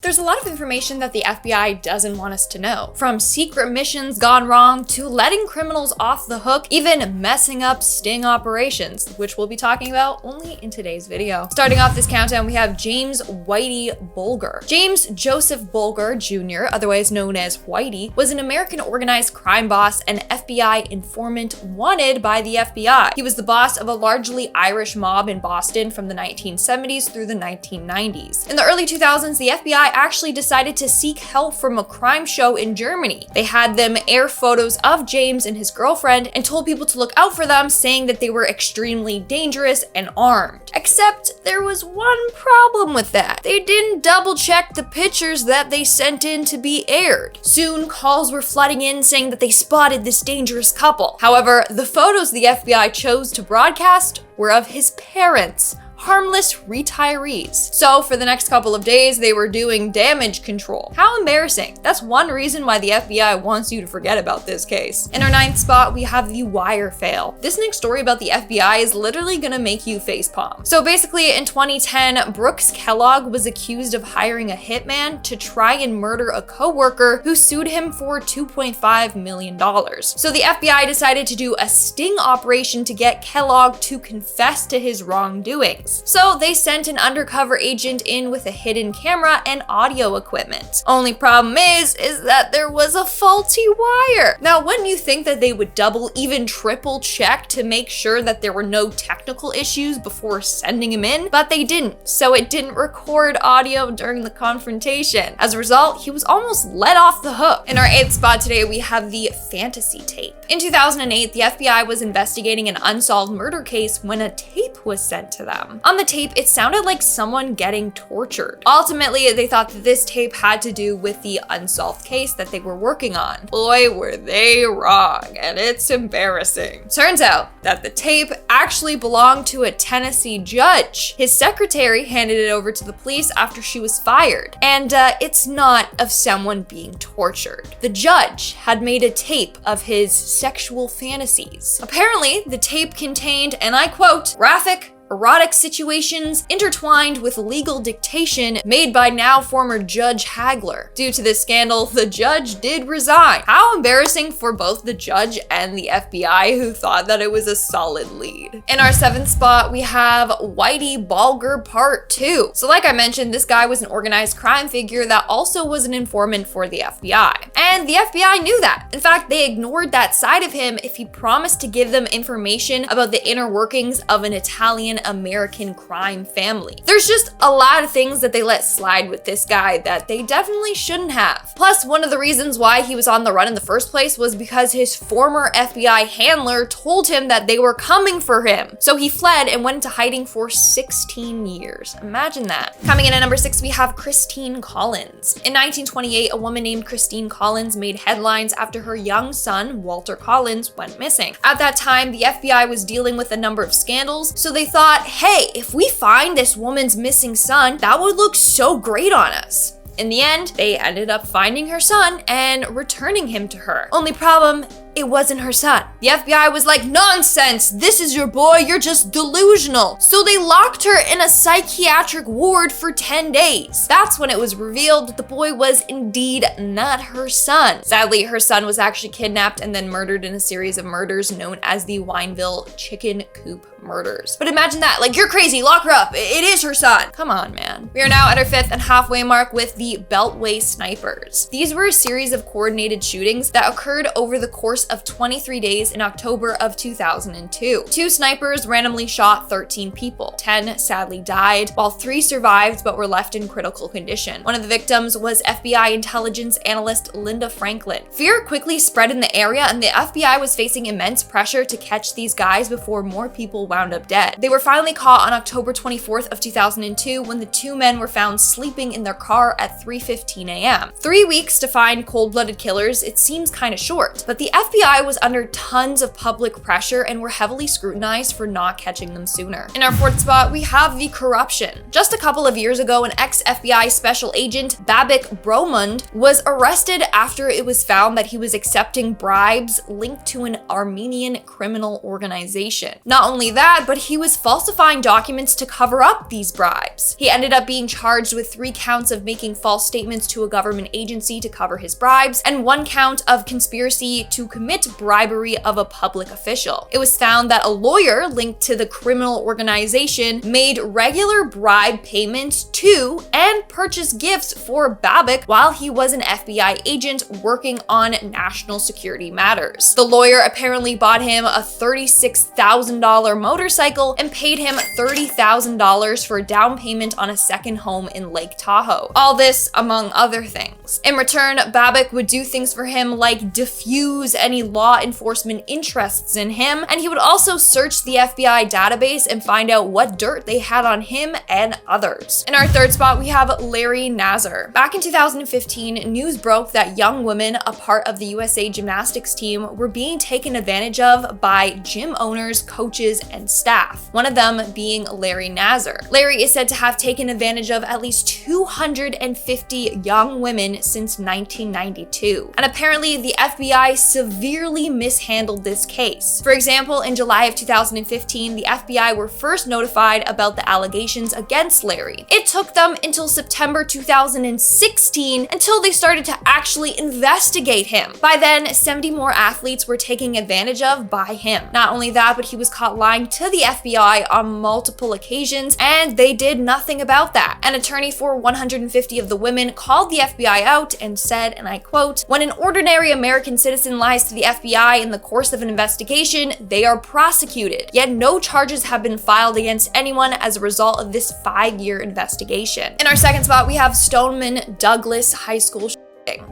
There's a lot of information that the FBI doesn't want us to know, from secret missions gone wrong to letting criminals off the hook, even messing up sting operations, which we'll be talking about only in today's video. Starting off this countdown, we have James Whitey Bulger. James Joseph Bulger Jr., otherwise known as Whitey, was an American organized crime boss and FBI informant wanted by the FBI. He was the boss of a largely Irish mob in Boston from the 1970s through the 1990s. In the early 2000s, the FBI actually decided to seek help from a crime show in Germany. They had them air photos of James and his girlfriend and told people to look out for them, saying that they were extremely dangerous and armed. Except there was one problem with that. They didn't double check the pictures that they sent in to be aired. Soon, calls were flooding in saying that they spotted this dangerous couple. However, the photos the FBI chose to broadcast were of his parents, harmless retirees. So for the next couple of days, they were doing damage control. How embarrassing. That's one reason why the FBI wants you to forget about this case. In our 9th spot, we have the wire fail. This next story about the FBI is literally gonna make you facepalm. So basically, in 2010, Brooks Kellogg was accused of hiring a hitman to try and murder a coworker who sued him for $2.5 million. So the FBI decided to do a sting operation to get Kellogg to confess to his wrongdoings. So they sent an undercover agent in with a hidden camera and audio equipment. Only problem is that there was a faulty wire. Now, wouldn't you think that they would double, even triple check to make sure that there were no technical issues before sending him in? But they didn't, so it didn't record audio during the confrontation. As a result, he was almost let off the hook. In our 8th spot today, we have the fantasy tape. In 2008, the FBI was investigating an unsolved murder case when a tape was sent to them. On the tape, it sounded like someone getting tortured. Ultimately, they thought that this tape had to do with the unsolved case that they were working on. Boy, were they wrong, and it's embarrassing. Turns out that the tape actually belonged to a Tennessee judge. His secretary handed it over to the police after she was fired, and it's not of someone being tortured. The judge had made a tape of his sexual fantasies. Apparently, the tape contained, and I quote, graphic, erotic situations intertwined with legal dictation made by now former Judge Hagler. Due to this scandal, the judge did resign. How embarrassing for both the judge and the FBI, who thought that it was a solid lead. In our 7th spot, we have Whitey Bulger Part 2. So like I mentioned, this guy was an organized crime figure that also was an informant for the FBI. And the FBI knew that. In fact, they ignored that side of him if he promised to give them information about the inner workings of an Italian American crime family. There's just a lot of things that they let slide with this guy that they definitely shouldn't have. Plus, one of the reasons why he was on the run in the first place was because his former FBI handler told him that they were coming for him. So he fled and went into hiding for 16 years. Imagine that. Coming in at number 6, we have Christine Collins. In 1928, a woman named Christine Collins made headlines after her young son, Walter Collins, went missing. At that time, the FBI was dealing with a number of scandals, so they thought, hey, if we find this woman's missing son, that would look so great on us. In the end, they ended up finding her son and returning him to her. Only problem, it wasn't her son. The FBI was like, nonsense, this is your boy, you're just delusional. So they locked her in a psychiatric ward for 10 days. That's when it was revealed that the boy was indeed not her son. Sadly, her son was actually kidnapped and then murdered in a series of murders known as the Wineville Chicken Coop murders. But imagine that, like, you're crazy, lock her up, it is her son. Come on, man. We are now at our 5th and halfway mark with the Beltway Snipers. These were a series of coordinated shootings that occurred over the course of 23 days in October of 2002. 2 snipers randomly shot 13 people. 10 sadly died, while 3 survived but were left in critical condition. One of the victims was FBI intelligence analyst Linda Franklin. Fear quickly spread in the area, and the FBI was facing immense pressure to catch these guys before more people wound up dead. They were finally caught on October 24th of 2002 when the 2 men were found sleeping in their car at 3:15 a.m. 3 weeks to find cold-blooded killers, it seems kind of short, but the FBI was under tons of public pressure and were heavily scrutinized for not catching them sooner. In our fourth spot, we have the corruption. Just a couple of years ago, an ex-FBI special agent, Babak Bromund, was arrested after it was found that he was accepting bribes linked to an Armenian criminal organization. Not only that, but he was falsifying documents to cover up these bribes. He ended up being charged with 3 counts of making false statements to a government agency to cover his bribes, and 1 count of conspiracy to commit bribery of a public official. It was found that a lawyer linked to the criminal organization made regular bribe payments to and purchased gifts for Babak while he was an FBI agent working on national security matters. The lawyer apparently bought him a $36,000 motorcycle and paid him $30,000 for a down payment on a second home in Lake Tahoe. All this among other things. In return, Babak would do things for him like diffuse any law enforcement interests in him, and he would also search the FBI database and find out what dirt they had on him and others. In our third spot, we have Larry Nassar. Back in 2015, news broke that young women, a part of the USA gymnastics team, were being taken advantage of by gym owners, coaches, and staff, one of them being Larry Nassar. Larry is said to have taken advantage of at least 250 young women since 1992. And apparently, the FBI severely mishandled this case. For example, in July of 2015, the FBI were first notified about the allegations against Larry. It took them until September 2016 until they started to actually investigate him. By then, 70 more athletes were taken advantage of by him. Not only that, but he was caught lying to the FBI on multiple occasions, and they did nothing about that. An attorney for 150 of the women called the FBI out and said, and I quote, "When an ordinary American citizen lies to the FBI in the course of an investigation, they are prosecuted. Yet no charges have been filed against anyone as a result of this 5-year investigation." In our second spot, we have Stoneman Douglas High School.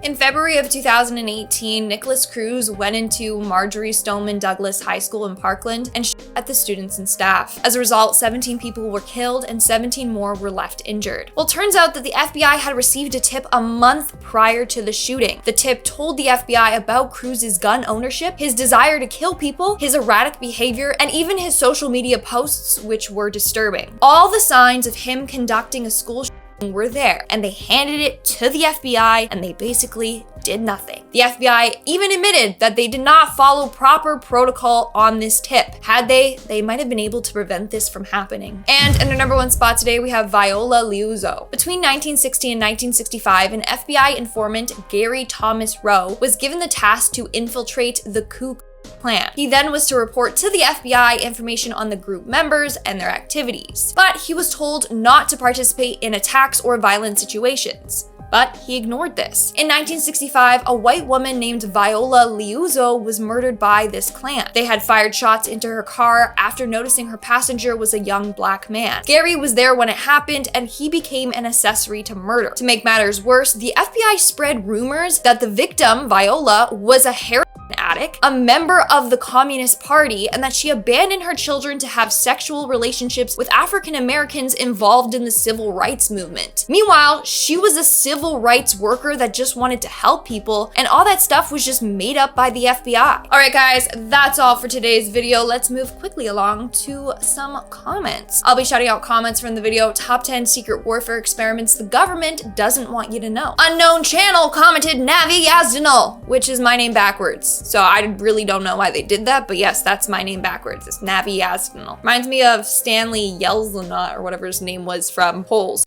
In February of 2018, Nicholas Cruz went into Marjorie Stoneman Douglas High School in Parkland and shot at the students and staff. As a result, 17 people were killed and 17 more were left injured. Well, it turns out that the FBI had received a tip a month prior to the shooting. The tip told the FBI about Cruz's gun ownership, his desire to kill people, his erratic behavior, and even his social media posts, which were disturbing. All the signs of him conducting a school were there, and they handed it to the FBI, and they basically did nothing. The FBI even admitted that they did not follow proper protocol on this tip. Had they might have been able to prevent this from happening. And in our number 1 spot today, we have Viola Liuzzo. Between 1960 and 1965, an FBI informant, Gary Thomas Rowe, was given the task to infiltrate the Ku Klux Klan. He then was to report to the FBI information on the group members and their activities. But he was told not to participate in attacks or violent situations. But he ignored this. In 1965, a white woman named Viola Liuzzo was murdered by this Klan. They had fired shots into her car after noticing her passenger was a young black man. Gary was there when it happened, and he became an accessory to murder. To make matters worse, the FBI spread rumors that the victim, Viola, was a heroin addict, a member of the Communist Party, and that she abandoned her children to have sexual relationships with African Americans involved in the civil rights movement. Meanwhile, she was a civil rights worker that just wanted to help people, and all that stuff was just made up by the FBI. Alright guys, that's all for today's video. Let's move quickly along to some comments. I'll be shouting out comments from the video, Top 10 Secret Warfare Experiments the Government Doesn't Want You to Know. Unknown Channel commented Navi Yazdinal, which is my name backwards. So I really don't know why they did that, but yes, that's my name backwards. It's Navi Yazdinal. Reminds me of Stanley Yelzina, or whatever his name was from Holes.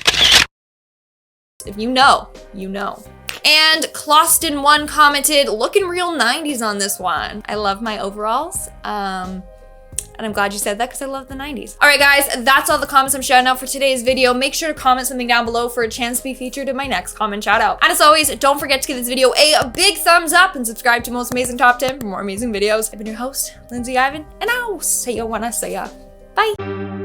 If you know, you know. And Closton1 commented, looking real 90s on this one. I love my overalls. And I'm glad you said that because I love the 90s. All right, guys, that's all the comments I'm shouting out for today's video. Make sure to comment something down below for a chance to be featured in my next comment shout out. And as always, don't forget to give this video a big thumbs up and subscribe to Most Amazing Top 10 for more amazing videos. I've been your host, Lindsay Ivan, and I'll see you when I see ya. Bye.